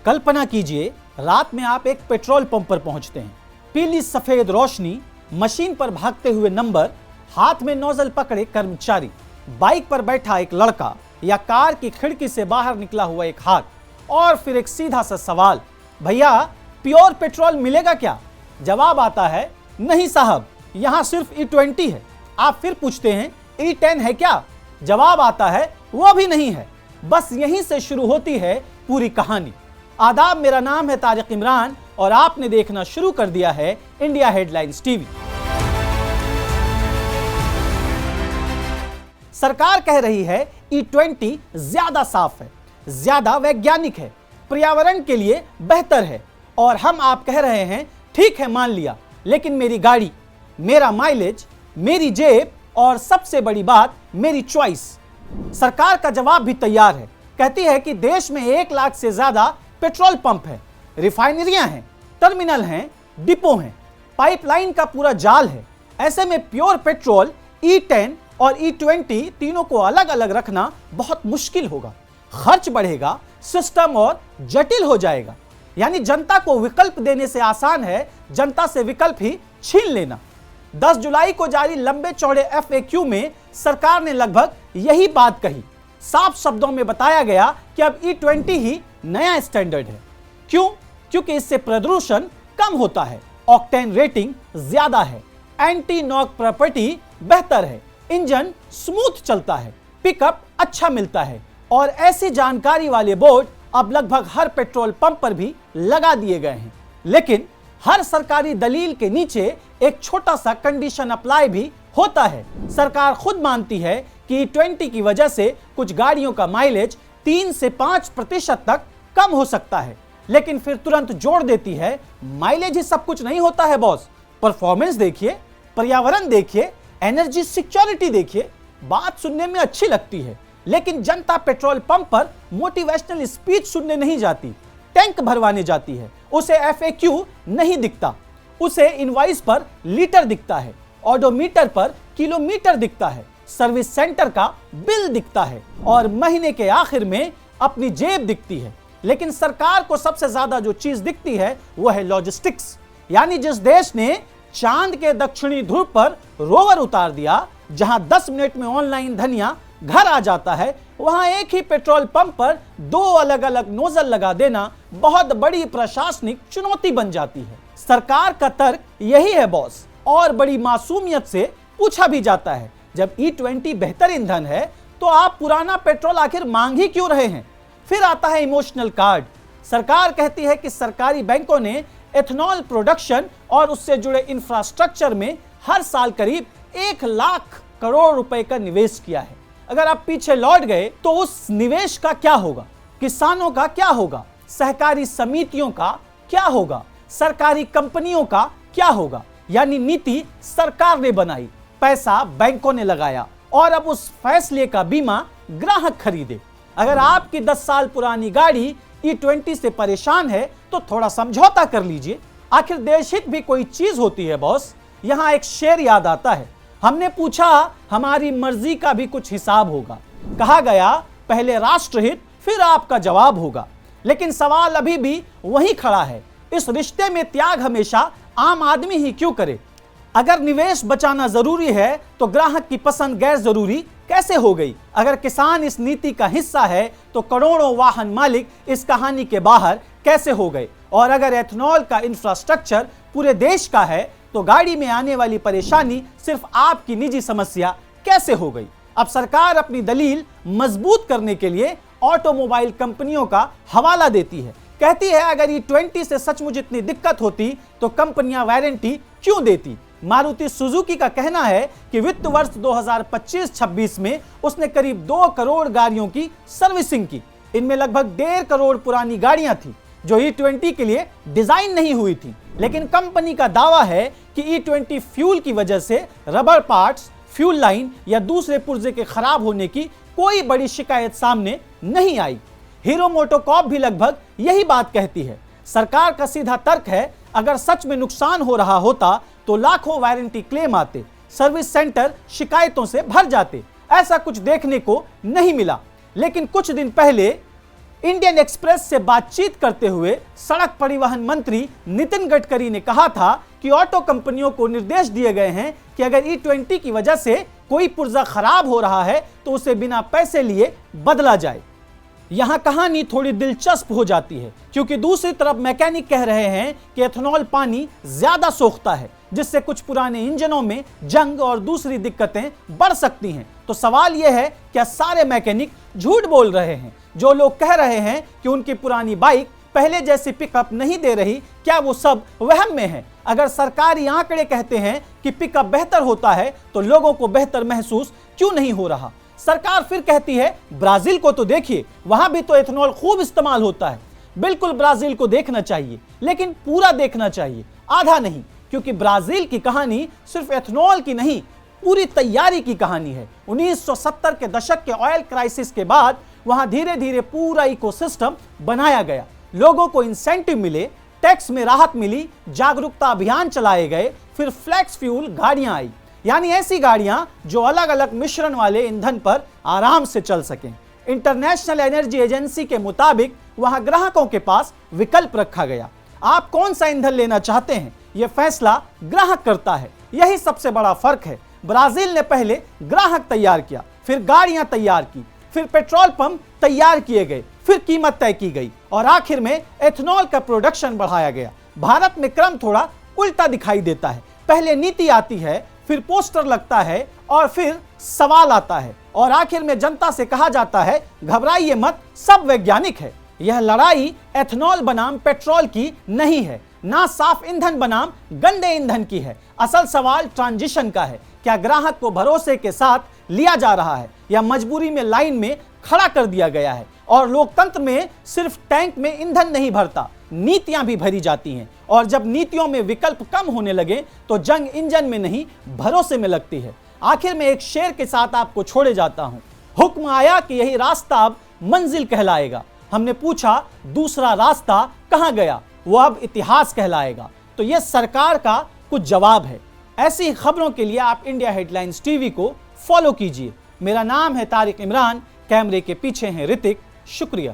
कल्पना कीजिए, रात में आप एक पेट्रोल पंप पर पहुंचते हैं। पीली सफेद रोशनी, मशीन पर भागते हुए नंबर, हाथ में नोजल पकड़े कर्मचारी, बाइक पर बैठा एक लड़का या कार की खिड़की से बाहर निकला हुआ एक हाथ, और फिर एक सीधा सा सवाल, भैया प्योर पेट्रोल मिलेगा क्या? जवाब आता है, नहीं साहब, यहां सिर्फ E20 है। आप फिर पूछते हैं, E10 है क्या? जवाब आता है, वो भी नहीं है। बस यहीं से शुरू होती है पूरी कहानी। आदाब, मेरा नाम है तारिक इमरान और आपने देखना शुरू कर दिया है इंडिया हेडलाइंस टीवी। सरकार कह रही है E20 ज्यादा साफ है, ज्यादा वैज्ञानिक है, पर्यावरण के लिए बेहतर है, और हम आप कह रहे हैं ठीक है मान लिया, लेकिन मेरी गाड़ी, मेरा माइलेज, मेरी जेब और सबसे बड़ी बात मेरी चॉइस। सरकार का जवाब भी तैयार है। कहती है कि देश में 1 लाख से ज्यादा पेट्रोल पंप है, रिफाइनरियां हैं, टर्मिनल हैं, डिपो हैं, पाइपलाइन का पूरा जाल है। ऐसे में प्योर पेट्रोल E10 और E20 तीनों को अलग अलग रखना बहुत मुश्किल होगा, खर्च बढ़ेगा, सिस्टम और जटिल हो जाएगा। यानी जनता को विकल्प देने से आसान है जनता से विकल्प ही छीन लेना। 10 जुलाई को जारी लंबे चौड़े FAQ में सरकार ने लगभग यही बात कही। साफ शब्दों में बताया गया कि अब E20 ही नया स्टैंडर्ड है। क्यों? क्योंकि इससे प्रदूषण कम होता है, ऑक्टेन रेटिंग ज्यादा है, एंटी नॉक प्रॉपर्टी बेहतर है, इंजन स्मूथ चलता है, पिकअप अच्छा मिलता है, और ऐसी जानकारी वाले बोर्ड अब लगभग हर पेट्रोल पंप पर भी लगा दिए गए हैं। लेकिन हर सरकारी दलील के नीचे एक छोटा सा कंडीशन अप्लाई भी होता है। सरकार खुद मानती है कि E20 की वजह से कुछ गाड़ियों का माइलेज 3 से 5% तक कम हो सकता है, लेकिन फिर तुरंत जोड़ देती है, माइलेज ही सब कुछ नहीं होता है बॉस, परफॉर्मेंस देखिए, पर्यावरण देखिए, एनर्जी सिक्योरिटी देखिए। बात सुनने में अच्छी लगती है, लेकिन जनता पेट्रोल पंप पर मोटिवेशनल स्पीच सुनने नहीं जाती, टैंक भरवाने जाती है। उसे FAQ नहीं दिखता, उसे इनवॉइस पर लीटर दिखता है, ओडोमीटर पर किलोमीटर दिखता है, सर्विस सेंटर का बिल दिखता है, और महीने के आखिर में अपनी जेब दिखती है। लेकिन सरकार को सबसे ज्यादा जो चीज दिखती है वो है लॉजिस्टिक्स। यानी जिस देश ने चांद के दक्षिणी ध्रुव पर रोवर उतार दिया, जहां 10 मिनट में ऑनलाइन धनिया घर आ जाता है, वहां एक ही पेट्रोल पंप पर 2 अलग अलग नोजल लगा देना बहुत बड़ी प्रशासनिक चुनौती बन जाती है। सरकार का तर्क यही है बॉस, और बड़ी मासूमियत से पूछा भी जाता है, जब E20 बेहतर ईंधन है तो आप पुराना पेट्रोल आखिर मांग ही क्यों रहे हैं? फिर आता है इमोशनल कार्ड। सरकार कहती है कि सरकारी बैंकों ने एथनॉल प्रोडक्शन और उससे जुड़े इंफ्रास्ट्रक्चर में हर साल करीब 1 लाख करोड़ रुपए का निवेश किया है। अगर आप पीछे लौट गए तो उस निवेश का क्या होगा? किसानों का क्या होगा? सहकारी समितियों का क्या होगा? सरकारी कंपनियों का क्या होगा? यानी नीति सरकार ने बनाई, पैसा बैंकों ने लगाया, और अब उस फैसले का बीमा ग्राहक खरीदे। अगर आपकी 10 साल पुरानी गाड़ी E20 से परेशान है तो थोड़ा समझौता कर लीजिए। आखिर देशहित भी कोई चीज होती है बॉस। यहां एक शेर याद आता है, हमने पूछा हमारी मर्जी का भी कुछ हिसाब होगा, कहा गया पहले राष्ट्रहित फिर आपका जवाब होगा। लेकिन सवाल अभी भी वही खड़ा है, इस रिश्ते में त्याग हमेशा आम आदमी ही क्यों करे? अगर निवेश बचाना जरूरी है तो ग्राहक की पसंद गैर जरूरी कैसे हो गई? अगर किसान इस नीति का हिस्सा है तो करोड़ों वाहन मालिक इस कहानी के बाहर कैसे हो गए? और अगर एथनॉल का इंफ्रास्ट्रक्चर पूरे देश का है तो गाड़ी में आने वाली परेशानी सिर्फ आपकी निजी समस्या कैसे हो गई? अब सरकार अपनी दलील मजबूत करने के लिए ऑटोमोबाइल कंपनियों का हवाला देती है। कहती है अगर E20 से सचमुच इतनी दिक्कत होती तो कंपनियां वारंटी क्यों देती? मारुति सुजुकी का कहना है कि वित्त वर्ष 2025-26 में उसने करीब 2 करोड़ गाड़ियों की सर्विसिंग की। इनमें लगभग 1.5 करोड़ पुरानी गाड़ियां थी जो E20 के लिए डिजाइन नहीं हुई थी। लेकिन कंपनी का दावा है कि E20 फ्यूल की वजह से रबर पार्ट्स, फ्यूल लाइन या दूसरे पुर्जे के खराब होने की कोई बड़ी शिकायत सामने नहीं आई। हीरो मोटोकॉर्प भी लगभग यही बात कहती है। सरकार का सीधा तर्क है, अगर सच में नुकसान हो रहा होता तो लाखों वारंटी क्लेम आते, सर्विस सेंटर शिकायतों से भर जाते। ऐसा कुछ देखने को नहीं मिला। लेकिन कुछ दिन पहले इंडियन एक्सप्रेस से बातचीत करते हुए सड़क परिवहन मंत्री नितिन गडकरी ने कहा था कि ऑटो कंपनियों को निर्देश दिए गए हैं कि अगर E20 की वजह से कोई पुर्जा खराब हो रहा है तो उसे बिना पैसे लिए बदला जाए। यहां कहानी थोड़ी दिलचस्प हो जाती है, क्योंकि दूसरी तरफ मैकेनिक कह रहे हैं कि एथेनॉल पानी ज्यादा सोखता है, जिससे कुछ पुराने इंजनों में जंग और दूसरी दिक्कतें बढ़ सकती हैं। तो सवाल यह है, क्या सारे मैकेनिक झूठ बोल रहे हैं? जो लोग कह रहे हैं कि उनकी पुरानी बाइक पहले जैसी पिकअप नहीं दे रही, क्या वो सब वहम में है? अगर सरकारी आंकड़े कहते हैं कि पिकअप बेहतर होता है, तो लोगों को बेहतर महसूस क्यों नहीं हो रहा? सरकार फिर कहती है ब्राजील को तो देखिए, वहां भी तो एथेनॉल खूब इस्तेमाल होता है। बिल्कुल ब्राजील को देखना चाहिए, लेकिन पूरा देखना चाहिए, आधा नहीं, क्योंकि ब्राजील की कहानी सिर्फ एथेनॉल की नहीं, पूरी तैयारी की कहानी है। 1970 के दशक के ऑयल क्राइसिस के बाद वहां धीरे धीरे पूरा इकोसिस्टम बनाया गया, लोगों को इंसेंटिव मिले, टैक्स में राहत मिली, जागरूकता अभियान चलाए गए, फिर फ्लेक्स फ्यूल गाड़ियां आई, यानी ऐसी गाड़ियां जो अलग अलग मिश्रण वाले ईंधन पर आराम से चल सकें। इंटरनेशनल एनर्जी एजेंसी के मुताबिक वहां ग्राहकों के पास विकल्प रखा गया। आप कौन सा ईंधन लेना चाहते हैं, यह फैसला ग्राहक करता है। यही सबसे बड़ा फर्क है। ब्राजील ने पहले ग्राहक तैयार किया, फिर गाड़ियां तैयार की, फिर पेट्रोल पंप तैयार किए गए, फिर कीमत तय की गई और आखिर में एथेनॉल का प्रोडक्शन बढ़ाया गया। भारत में क्रम थोड़ा उल्टा दिखाई देता है। पहले नीति आती है, फिर पोस्टर लगता है और फिर सवाल आता है और आखिर में जनता से कहा जाता है घबराइए मत, सब वैज्ञानिक है। यह लड़ाई एथेनॉल बनाम पेट्रोल की नहीं है, ना साफ ईंधन बनाम गंदे ईंधन की है। असल सवाल ट्रांजिशन का है। क्या ग्राहक को भरोसे के साथ लिया जा रहा है या मजबूरी में लाइन में खड़ा कर दिया गया है? और लोकतंत्र में सिर्फ टैंक में ईंधन नहीं भरता, नीतियां भी भरी जाती हैं, और जब नीतियों में विकल्प कम होने लगे तो जंग इंजन में नहीं भरोसे में लगती है। आखिर में एक शेर के साथ आपको छोड़े जाता हूं। हुक्म आया कि यही रास्ता अब मंजिल कहलाएगा। हमने पूछा दूसरा रास्ता कहां गया, वो अब इतिहास कहलाएगा। तो यह सरकार का कुछ जवाब है। ऐसी खबरों के लिए आप इंडिया हेडलाइंस टीवी को फॉलो कीजिए। मेरा नाम है तारिक इमरान, कैमरे के पीछे हैं ऋतिक। शुक्रिया।